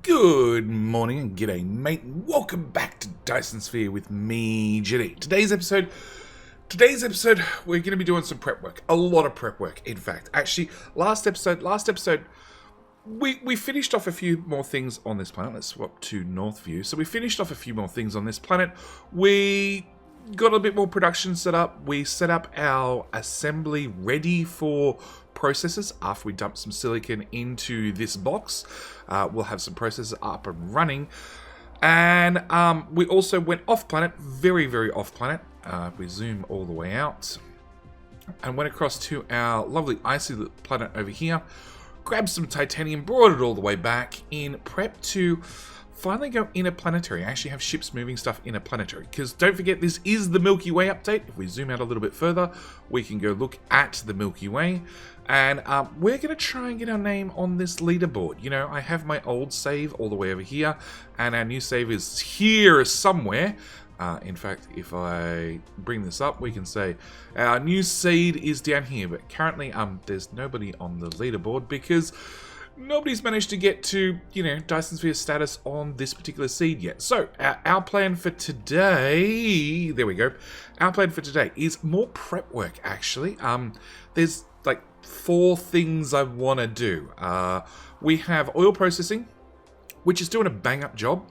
Good morning and g'day mate, and welcome back to Dyson Sphere with me, Jitty. Today's episode, we're going to be doing some prep work. A lot of prep work, in fact. Actually, last episode, we finished off a few more things on this planet. Let's swap to North View. So we finished off a few more things on this planet. We got a bit more production set up. We set up our assembly ready for processors. After we dump some silicon into this box, we'll have some processors up and running. And we also went off planet, very off planet. We zoom all the way out and went across to our lovely icy planet over here, grabbed some titanium, brought it all the way back in prep to finally go interplanetary. I actually have ships moving stuff interplanetary, because don't forget, this is the Milky Way update. If we zoom out a little bit further, we can go look at the Milky Way, and we're going to try and get our name on this leaderboard. You know, I have my old save all the way over here, and our new save is here somewhere. In fact, if I bring this up, we can say our new seed is down here, but currently there's nobody on the leaderboard because nobody's managed to get to, you know, Dyson Sphere status on this particular seed yet. So, our plan for today, there we go, our plan for today is more prep work, actually. There's like 4 things I want to do. We have oil processing, which is doing a bang-up job.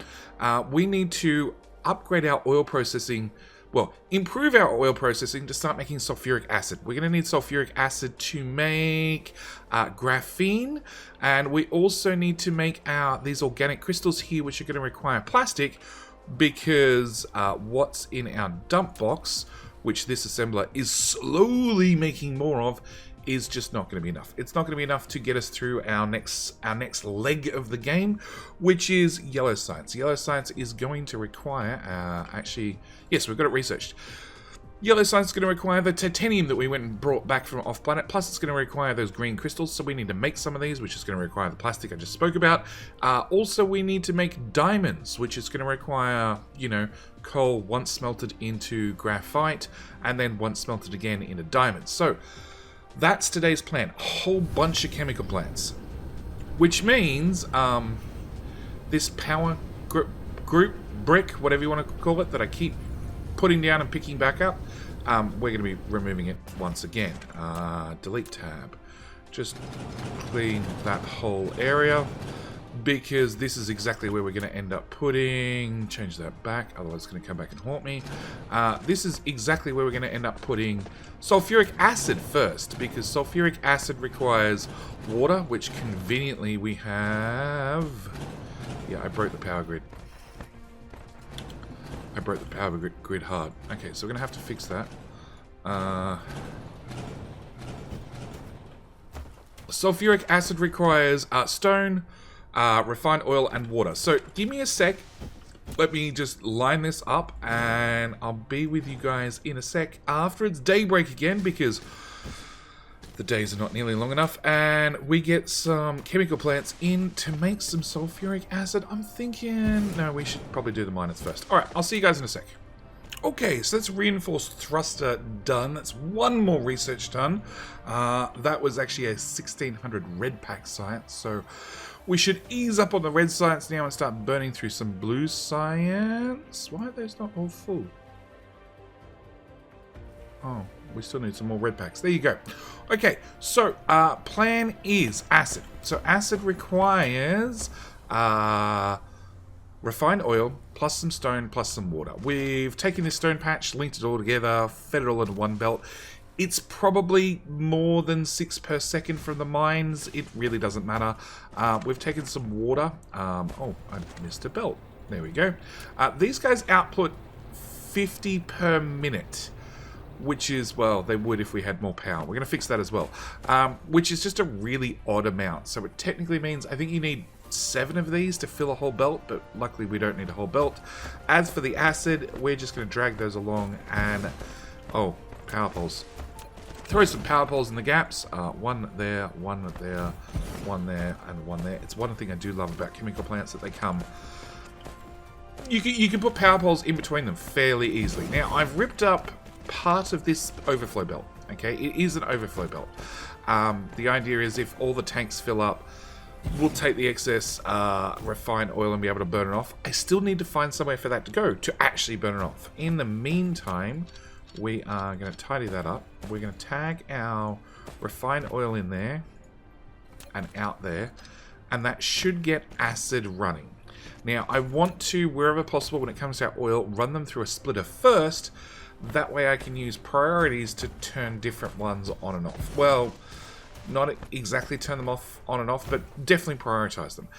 We need to upgrade our oil processing, well, improve our oil processing to start making sulfuric acid. We're going to need sulfuric acid to make graphene, and we also need to make these organic crystals here, which are going to require plastic, because what's in our dump box, which this assembler is slowly making more of, is just not going to be enough. It's not going to be enough to get us through our next leg of the game, which is yellow science. Yellow science is going to require, actually, yes, we've got it researched. Yellow science is going to require the titanium that we went and brought back from off planet, plus it's going to require those green crystals, so we need to make some of these, which is going to require the plastic I just spoke about. Also, we need to make diamonds, which is going to require, you know, coal once smelted into graphite, and then once smelted again into diamonds. So that's today's plan. A whole bunch of chemical plants. Which means this power group, brick, whatever you want to call it, that I keep putting down and picking back up, we're going to be removing it once again. Delete tab. Just clean that whole area, because this is exactly where we're going to end up putting, change that back, otherwise it's going to come back and haunt me. This is exactly where we're going to end up putting sulfuric acid first, because sulfuric acid requires water, which conveniently we have. Yeah, I broke the power grid. I broke the power grid hard. Okay, so we're going to have to fix that. Sulfuric acid requires stone, refined oil, and water. So give me a sec. Let me just line this up, and I'll be with you guys in a sec after it's daybreak again, because the days are not nearly long enough, and we get some chemical plants in to make some sulfuric acid. I'm thinking, no, we should probably do the miners first. Alright, I'll see you guys in a sec. Okay, so that's reinforced thruster done. That's one more research done. That was actually a 1600 red pack science, so we should ease up on the red science now and start burning through some blue science. Why are those not all full? Oh, we still need some more red packs. There you go. Okay, so plan is acid. So acid requires refined oil, plus some stone, plus some water. We've taken this stone patch, linked it all together, fed it all into one belt. It's probably more than 6 per second from the mines. It really doesn't matter. We've taken some water. Oh, I missed a belt. There we go. These guys output 50 per minute, which is, well, they would if we had more power. We're going to fix that as well, which is just a really odd amount. So it technically means, I think you need 7 of these to fill a whole belt, but luckily we don't need a whole belt. As for the acid, we're just going to drag those along and, oh, power poles. Throw some power poles in the gaps. One there, one there, one there, and one there. It's one thing I do love about chemical plants, that they come, you can put power poles in between them fairly easily. Now, I've ripped up part of this overflow belt. Okay, it is an overflow belt. The idea is if all the tanks fill up, we'll take the excess refined oil and be able to burn it off. I still need to find somewhere for that to go to actually burn it off. In the meantime, we are going to tidy that up. We're going to tag our refined oil in there and out there, and that should get acid running. Now, I want to, wherever possible when it comes to our oil, run them through a splitter first. That way I can use priorities to turn different ones on and off. Well, not exactly turn them on and off, but definitely prioritize them.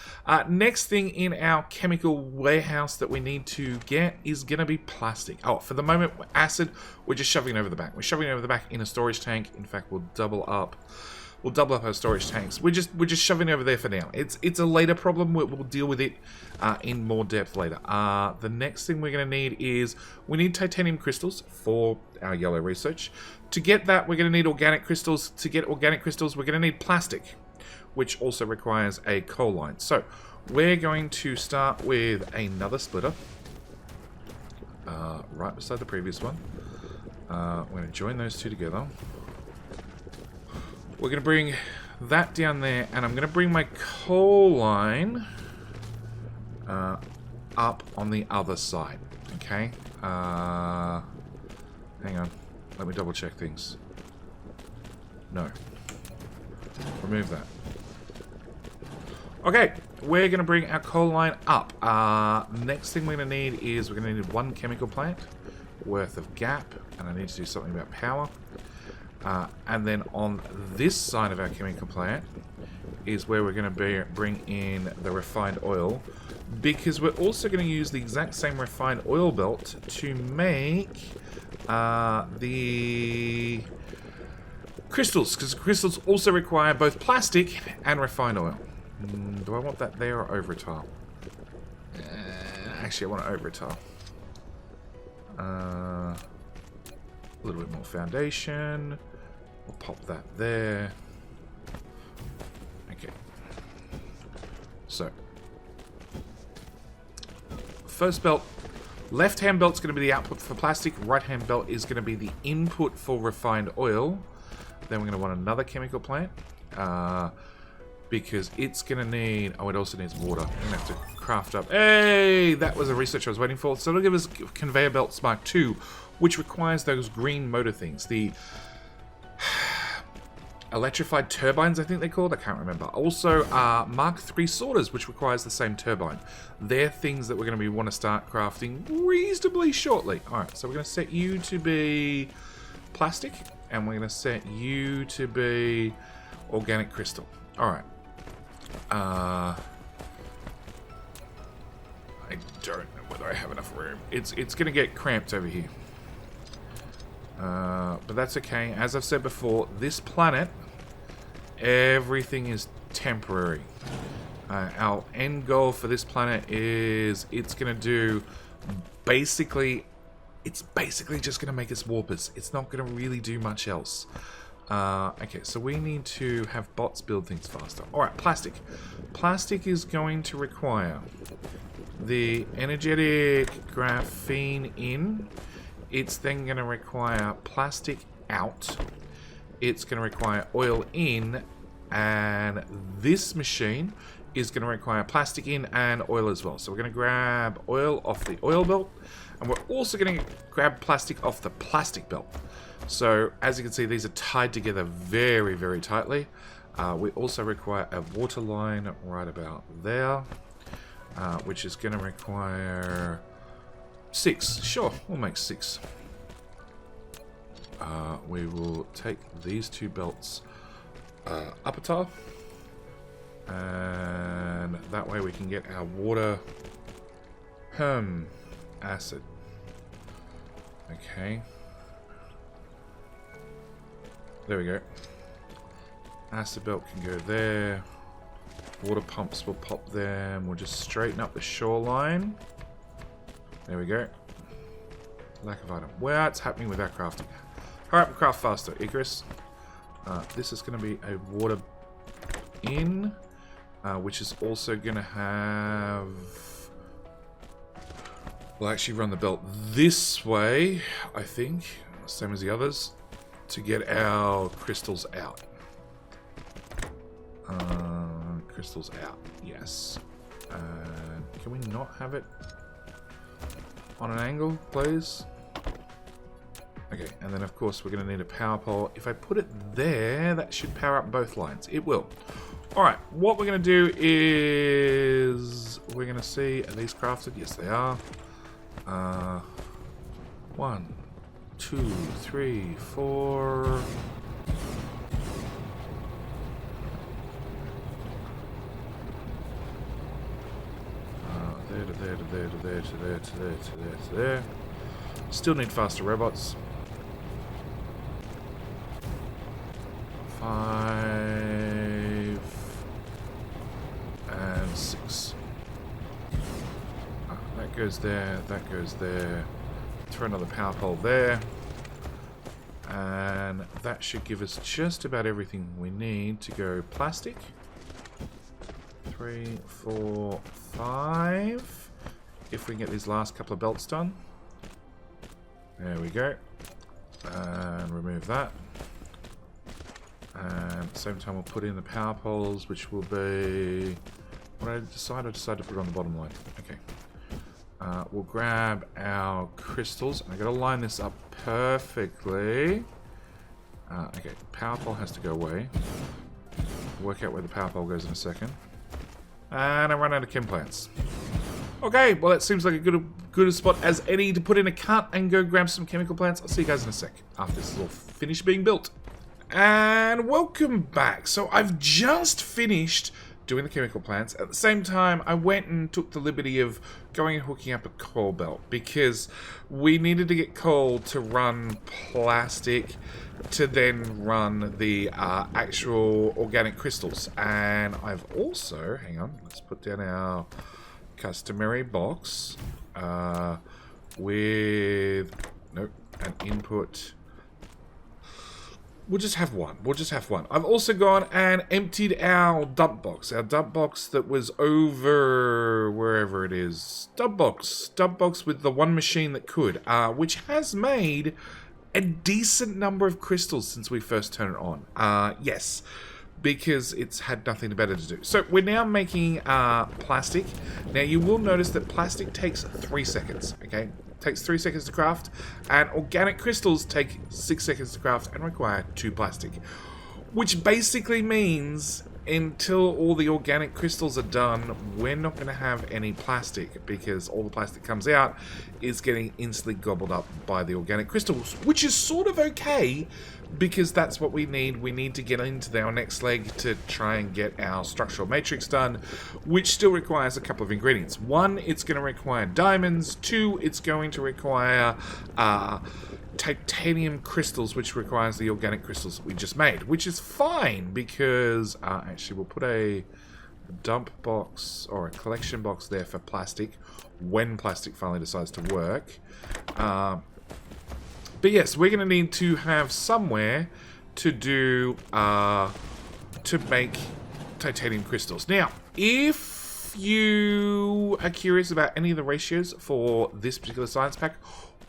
Next thing in our chemical warehouse that we need to get is going to be plastic. Oh, for the moment, acid, we're just shoving it over the back. We're shoving it over the back in a storage tank. In fact, we'll double up our storage tanks. We're just shoving it over there for now. It's a later problem. We'll deal with it in more depth later. The next thing we're going to need is we need titanium crystals for our yellow research. To get that, we're going to need organic crystals. To get organic crystals, we're going to need plastic, which also requires a coal line. So we're going to start with another splitter right beside the previous one. We're going to join those two together. We're going to bring that down there, and I'm going to bring my coal line up on the other side. Okay? Hang on. Let me double check things. No. Remove that. Okay, we're going to bring our coal line up. Next thing we're going to need is we're going to need one chemical plant worth of gap, and I need to do something about power. And then on this side of our chemical plant is where we're going to bring in the refined oil, because we're also going to use the exact same refined oil belt to make the crystals, because crystals also require both plastic and refined oil. Do I want that there or over a tile? Actually, I want it over a tile. A little bit more foundation. We'll pop that there. Okay. So, first belt, left-hand belt's going to be the output for plastic. Right-hand belt is going to be the input for refined oil. Then we're going to want another chemical plant because it's going to need. Oh, it also needs water. I'm going to have to craft up. Hey, that was a research I was waiting for. So it'll give us conveyor belts Mark II, which requires those green motor things. The electrified turbines, I think they're called. I can't remember. Also, Mark III sorters, which requires the same turbine. They're things that we're going to want to start crafting reasonably shortly. Alright, so we're going to set you to be plastic, and we're going to set you to be organic crystal. Alright. I don't know whether I have enough room. It's going to get cramped over here. But that's okay. As I've said before, this planet, everything is temporary. Our end goal for this planet is it's going to do basically, it's basically just going to make us warpers. It's not going to really do much else. Okay, so we need to have bots build things faster. Alright, plastic. Plastic is going to require the energetic graphene in. It's then going to require plastic out. It's going to require oil in. And this machine is going to require plastic in and oil as well. So we're going to grab oil off the oil belt. And we're also going to grab plastic off the plastic belt. So as you can see, these are tied together very, very tightly. We also require a water line right about there. Which is going to require 6. Sure, we'll make 6. We will take these 2 belts up a tile. And that way we can get our water acid. Okay. There we go. Acid belt can go there. Water pumps will pop there. And we'll just straighten up the shoreline. There we go. Lack of item. Well, it's happening with our crafting. Hurry up and craft faster, Icarus. This is going to be a water in, which is also going to have... We'll actually run the belt this way, I think, same as the others, to get our crystals out. crystals out. Yes. Can we not have it on an angle, please? Okay, and then of course we're going to need a power pole. If I put it there, that should power up both lines. It will. Alright, what we're going to do is... we're going to see... are these crafted? Yes, they are. 1, 2, 3, 4... there to there to there to there to there to there to there to there. Still need faster robots. 5 and 6. That goes there, that goes there. Throw another power pole there. And that should give us just about everything we need to go plastic. 3, 4, 5. If we can get these last couple of belts done. There we go. And remove that. And at the same time we'll put in the power poles, which will be... what did I decide? I decided to put it on the bottom line. Okay. We'll grab our crystals. I gotta line this up perfectly. Okay, power pole has to go away. Work out where the power pole goes in a second. And I run out of chem plants. Okay, well that seems like a good a spot as any to put in a cart and go grab some chemical plants. I'll see you guys in a sec after this is all finished being built. And welcome back. So I've just finished doing the chemical plants. At the same time, I went and took the liberty of going and hooking up a coal belt because we needed to get coal to run plastic to then run the actual organic crystals. And I've also, hang on, let's put down our customary box with, nope, an input. We'll just have one. We'll just have one. I've also gone and emptied our dump box. Our dump box that was over wherever it is. Dump box with the one machine that could, which has made a decent number of crystals since we first turned it on. Yes, because it's had nothing better to do. So we're now making plastic. Now you will notice that plastic takes 3 seconds, okay? Takes 3 seconds to craft, and organic crystals take 6 seconds to craft and require 2 plastic. Which basically means until all the organic crystals are done, we're not going to have any plastic because all the plastic comes out is getting instantly gobbled up by the organic crystals, which is sort of okay because that's what we need. We need to get into our next leg to try and get our structural matrix done, which still requires a couple of ingredients. 1, it's going to require diamonds. 2, it's going to require titanium crystals, which requires the organic crystals that we just made, which is fine because actually we'll put a dump box or a collection box there for plastic when plastic finally decides to work. But yes, we're going to need to have somewhere to do, to make titanium crystals. Now, if you are curious about any of the ratios for this particular science pack,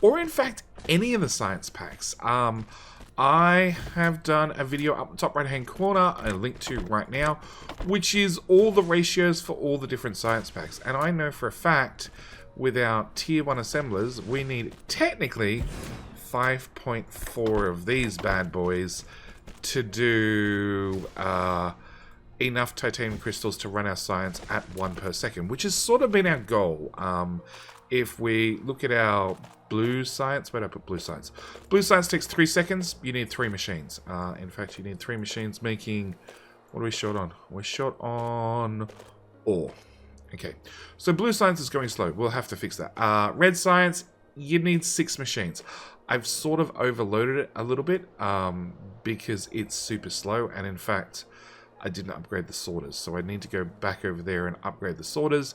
or in fact, any of the science packs, I have done a video up in the top right hand corner, I link to right now, which is all the ratios for all the different science packs. And I know for a fact, with our tier 1 assemblers, we need technically 5.4 of these bad boys to do enough titanium crystals to run our science at 1 per second, which has sort of been our goal. If we look at our blue science, where did I put blue science? Blue science takes 3 seconds. You need 3 machines. In fact, you need 3 machines making, what are we short on? We're short on ore. Okay, so blue science is going slow. We'll have to fix that. Red science, you need 6 machines. I've sort of overloaded it a little bit because it's super slow, and in fact, I didn't upgrade the sorters, so I need to go back over there and upgrade the sorters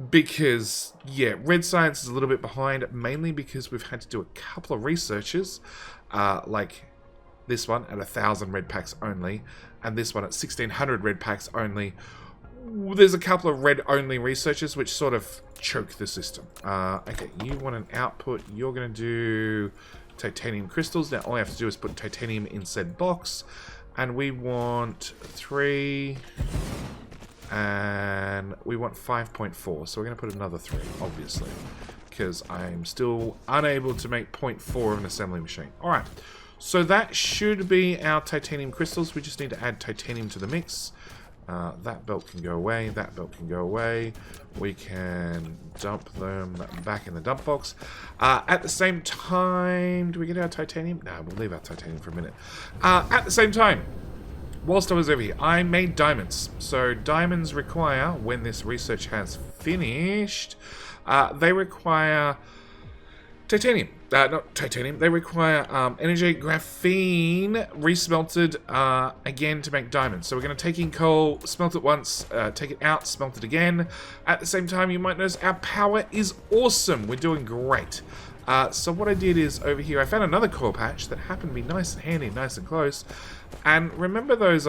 because, yeah, red science is a little bit behind, mainly because we've had to do a couple of researches, like this one at 1,000 red packs only, and this one at 1,600 red packs only. There's a couple of red-only researchers which sort of choke the system. Okay, you want an output. You're going to do titanium crystals. Now, all I have to do is put titanium in said box. And we want 3 And we want 5.4, so we're going to put another 3, obviously, because I'm still unable to make 0.4 of an assembly machine. Alright, so that should be our titanium crystals. We just need to add titanium to the mix. That belt can go away, that belt can go away. We can dump them back in the dump box. At the same time, do we get our titanium? No, we'll leave our titanium for a minute. At the same time, whilst I was over here, I made diamonds. So diamonds require, when this research has finished, they require titanium. Not titanium. They require energy graphene resmelted again to make diamonds. So we're going to take in coal, smelt it once, take it out, smelt it again. At the same time, you might notice our power is awesome. We're doing great. So what I did is over here, I found another coal patch that happened to be nice and handy, nice and close. And remember those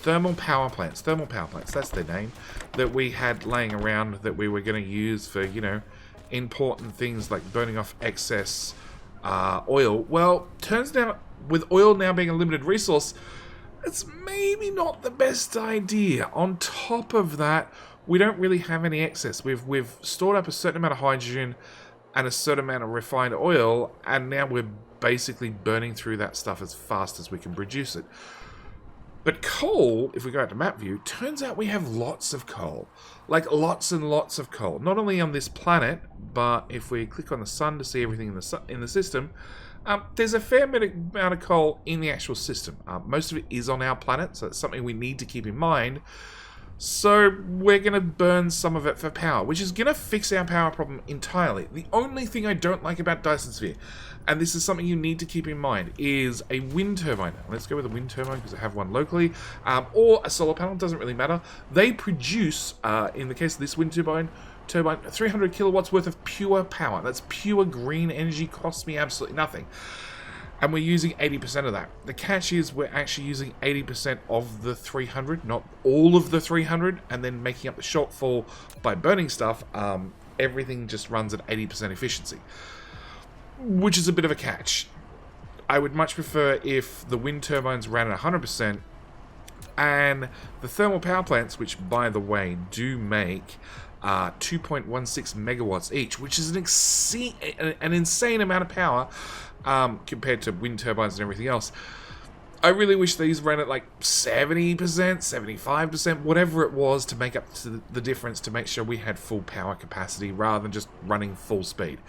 thermal power plants, that's their name, that we had laying around that we were going to use for, you know, important things like burning off excess oil. Well, turns out with oil now being a limited resource, it's maybe not the best idea. On top of that, we don't really have any excess. We've stored up a certain amount of hydrogen and a certain amount of refined oil, and now we're basically burning through that stuff as fast as we can produce it. But coal, if we go out to map view, turns out we have lots of coal. Like lots and lots of coal. Not only on this planet, but if we click on the sun to see everything in the system, there's a fair amount of coal in the actual system. Most of it is on our planet, so that's something we need to keep in mind. So we're going to burn some of it for power, which is going to fix our power problem entirely. The only thing I don't like about Dyson Sphere, and this is something you need to keep in mind, is a wind turbine. Let's go with a wind turbine because I have one locally, or a solar panel, doesn't really matter. They produce, in the case of this wind turbine, 300 kilowatts worth of pure power. That's pure green energy, costs me absolutely nothing. And we're using 80% of that. The catch is we're actually using 80% of the 300, not all of the 300, and then making up the shortfall by burning stuff. Everything just runs at 80% efficiency, which is a bit of a catch. I would much prefer if the wind turbines ran at 100%, and the thermal power plants, which, by the way, do make 2.16 megawatts each, which is an insane amount of power, compared to wind turbines and everything else. I really wish these ran at like 70%, 75%, whatever it was, to make up to the difference, to make sure we had full power capacity rather than just running full speed.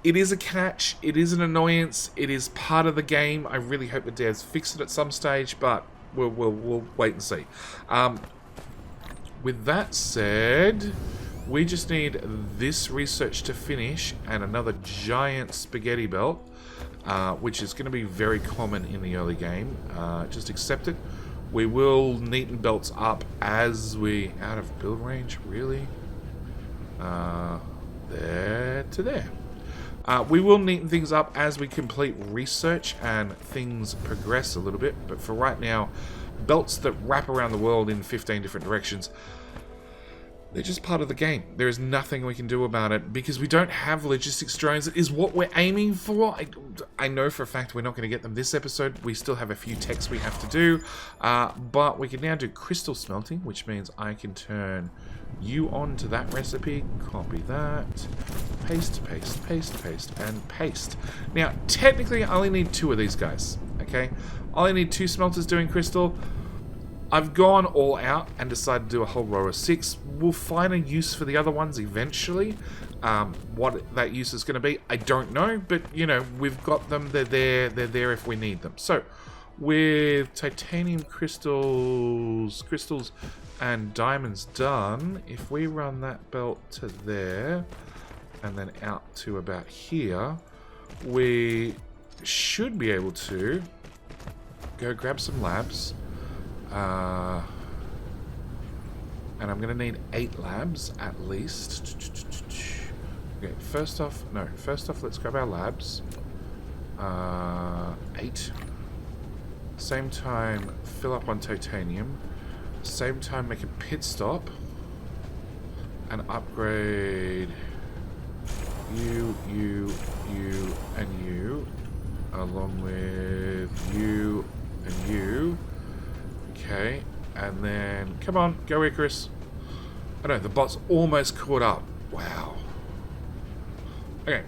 It is a catch, it is an annoyance, it is part of the game. I really hope the devs fix it at some stage, but we'll wait and see. With that said, we just need this research to finish and another giant spaghetti belt, which is going to be very common in the early game. Just accept it. We will neaten belts up as we... Out of build range, really? There to there. We will neaten things up as we complete research and things progress a little bit, but for right now, belts that wrap around the world in 15 different directions, they're just part of the game. There is nothing we can do about it because we don't have logistics drones. It is what we're aiming for. I know for a fact we're not going to get them this episode. We still have a few techs we have to do, but we can now do crystal smelting, which means I can turn you on to that recipe, copy that, paste, paste, paste, paste, and paste. Now, technically, I only need 2 of these guys, okay? I only need 2 smelters doing crystal. I've gone all out and decided to do a whole row of 6. We'll find a use for the other ones eventually. What that use is going to be, I don't know, but, you know, we've got them. They're there if we need them. So, with titanium crystals and diamonds done, if we run that belt to there and then out to about here, we should be able to go grab some labs. And I'm going to need 8 labs at least. Okay, first off, let's grab our labs. 8. Same time, fill up on titanium. Same time, make a pit stop and upgrade you, and you, along with you And you. Okay. And then, come on, go Icarus. I know, the bot's almost caught up. Wow. Okay.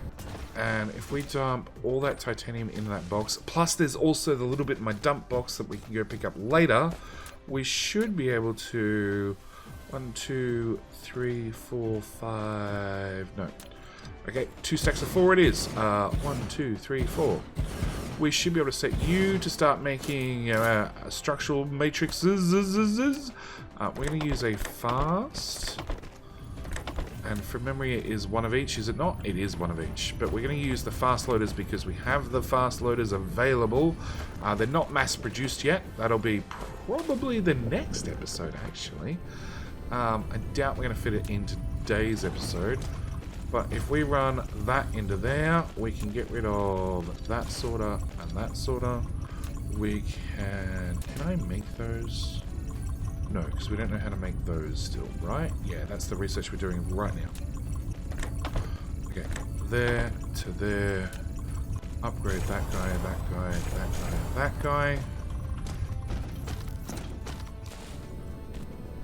And if we dump all that titanium into that box, plus there's also the little bit in my dump box that we can go pick up later, we should be able to... 1, 2, 3, 4, 5... No. Okay, 2 stacks of 4 it is. 1, 2, 3, 4. We should be able to set you to start making structural matrices. We're going to use a fast... And from memory, it is 1 of each, is it not? It is 1 of each. But we're going to use the fast loaders because we have the fast loaders available. They're not mass produced yet. That'll be probably the next episode, actually. I doubt we're going to fit it in today's episode. But if we run that into there, we can get rid of that sorter and that sorter. We can... Can I make those? No, because we don't know how to make those still, right? Yeah, that's the research we're doing right now. Okay, there to there. Upgrade that guy, that guy, that guy, that guy.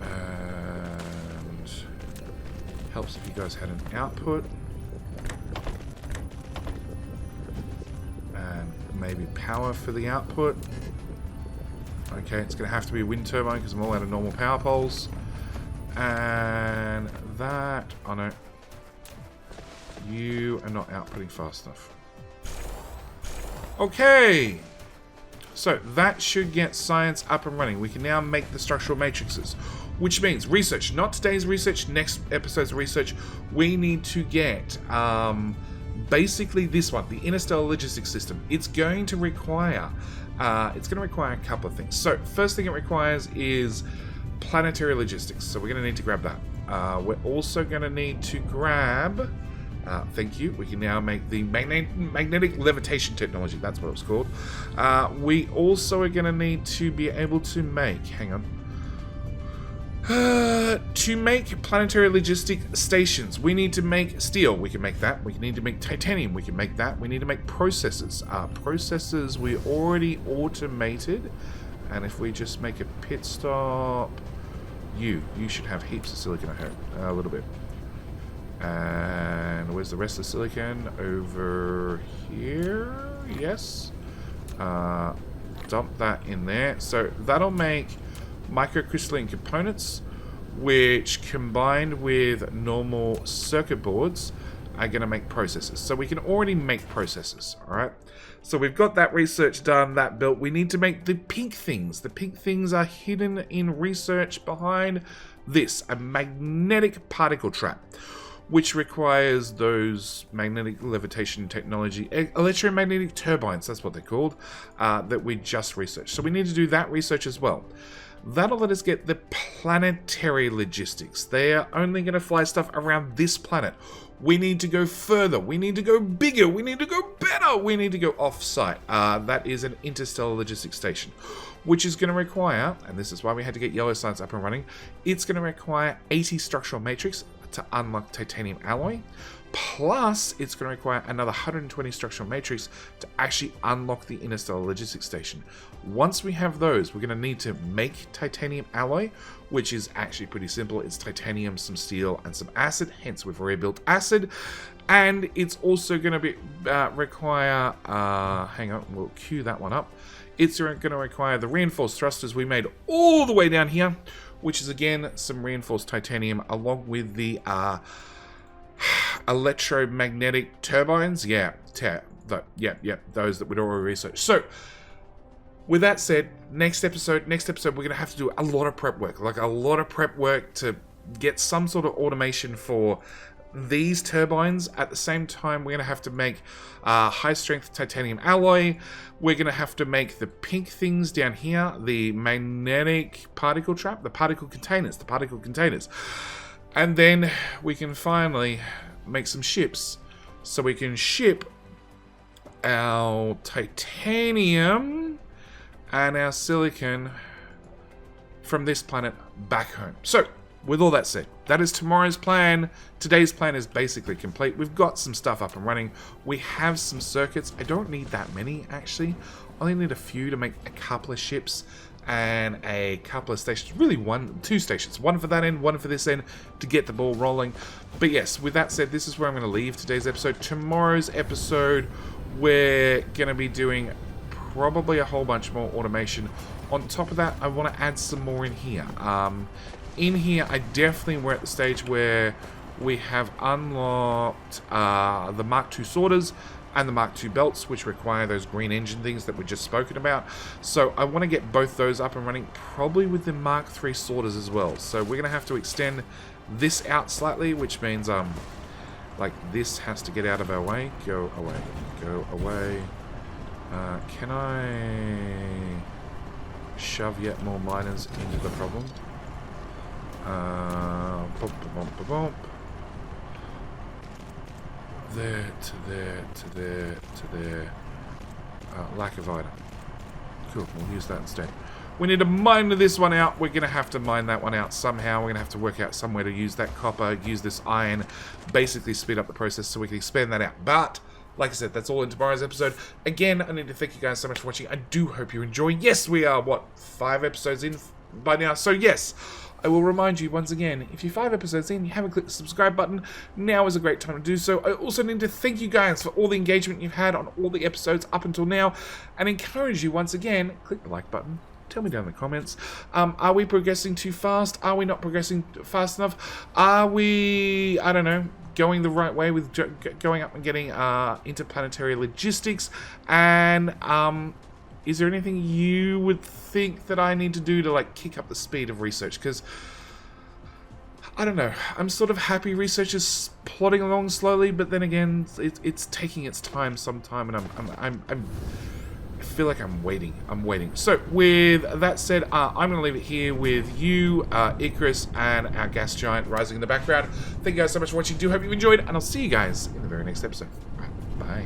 And helps if you guys had an output. And maybe power for the output. Okay, it's going to have to be a wind turbine because I'm all out of normal power poles. And that... Oh no. You are not outputting fast enough. Okay! So, that should get science up and running. We can now make the structural matrices. Which means research. Not today's research, next episode's research. We need to get... basically this one, the interstellar logistics system. It's going to require a couple of things. So first thing it requires is planetary logistics. So we're going to need to grab that. We're also going to need to grab, thank you, we can now make the magnetic levitation technology. That's what it was called. We also are going to need to be able to make, hang on, to make planetary logistic stations, we need to make steel. We can make that. We need to make titanium. We can make that. We need to make processors. Processors we already automated. And if we just make a pit stop, you should have heaps of silicon, I hope. A little bit. And where's the rest of the silicon? Over here? Yes. Dump that in there. So that'll make microcrystalline components, which combined with normal circuit boards are going to make processors. So we can already make processors, alright? So we've got that research done, that built. We need to make the pink things. The pink things are hidden in research behind this, a magnetic particle trap, which requires those magnetic levitation technology, electromagnetic turbines, that's what they're called, that we just researched. So we need to do that research as well. That'll let us get the planetary logistics. They are only going to fly stuff around this planet. We need to go further. We need to go bigger. We need to go better. We need to go off-site. That is an interstellar logistics station, which is going to require, and this is why we had to get yellow science up and running, it's going to require 80 structural matrix to unlock titanium alloy. Plus, it's going to require another 120 structural matrix to actually unlock the interstellar logistics station. Once we have those, we're going to need to make titanium alloy, which is actually pretty simple. It's titanium, some steel, and some acid. Hence, we've already built acid. And it's also going to be require... hang on, we'll queue that one up. It's going to require the reinforced thrusters we made all the way down here, which is, again, some reinforced titanium, along with the... electromagnetic turbines, those that we'd already researched. So, with that said, next episode, we're going to have to do a lot of prep work, to get some sort of automation for these turbines. At the same time, we're going to have to make high-strength titanium alloy. We're going to have to make the pink things down here, the magnetic particle trap, the particle containers. And then we can finally make some ships so we can ship our titanium and our silicon from this planet back home. So, with all that said, that is tomorrow's plan. Today's plan is basically complete. We've got some stuff up and running. We have some circuits. I don't need that many, actually. only need a few to make a couple of ships and a couple of stations. Really, two stations. One for that end, one for this end, to get the ball rolling. But yes, with that said, this is where I'm going to leave today's episode. Tomorrow's episode, we're going to be doing probably a whole bunch more automation. On top of that, I want to add some more in here. In here, I definitely we're at the stage where we have unlocked the Mark II sorters and the Mark II belts, which require those green engine things that we just spoken about. So I want to get both those up and running, probably with the Mark III sorters as well. So we're going to have to extend this out slightly, which means like this has to get out of our way. Go away. Go away. Can I shove yet more miners into the problem? Bump, bump, bump, bump. There, to there, to there, to there. Lack of item. Cool, we'll use that instead. We need to mine this one out. We're going to have to mine that one out somehow. We're going to have to work out somewhere to use that copper, use this iron, basically speed up the process so we can expand that out. But, like I said, that's all in tomorrow's episode. Again, I need to thank you guys so much for watching. I do hope you enjoy. Yes, we are, what, 5 episodes in by now? So, yes. I will remind you once again, if you're 5 episodes in, you haven't clicked the subscribe button, now is a great time to do so. I also need to thank you guys for all the engagement you've had on all the episodes up until now, and encourage you once again, click the like button. Tell me down in the comments, are we progressing too fast? Are we not progressing fast enough? Are we, I don't know, going the right way with going up and getting interplanetary logistics? And is there anything you would think that I need to do to, like, kick up the speed of research? Because, I don't know, I'm sort of happy research is plodding along slowly, but then again, it's taking its time sometime, and I feel like I'm waiting. So, with that said, I'm going to leave it here with you, Icarus, and our gas giant rising in the background. Thank you guys so much for watching. Do hope you enjoyed, and I'll see you guys in the very next episode. Bye.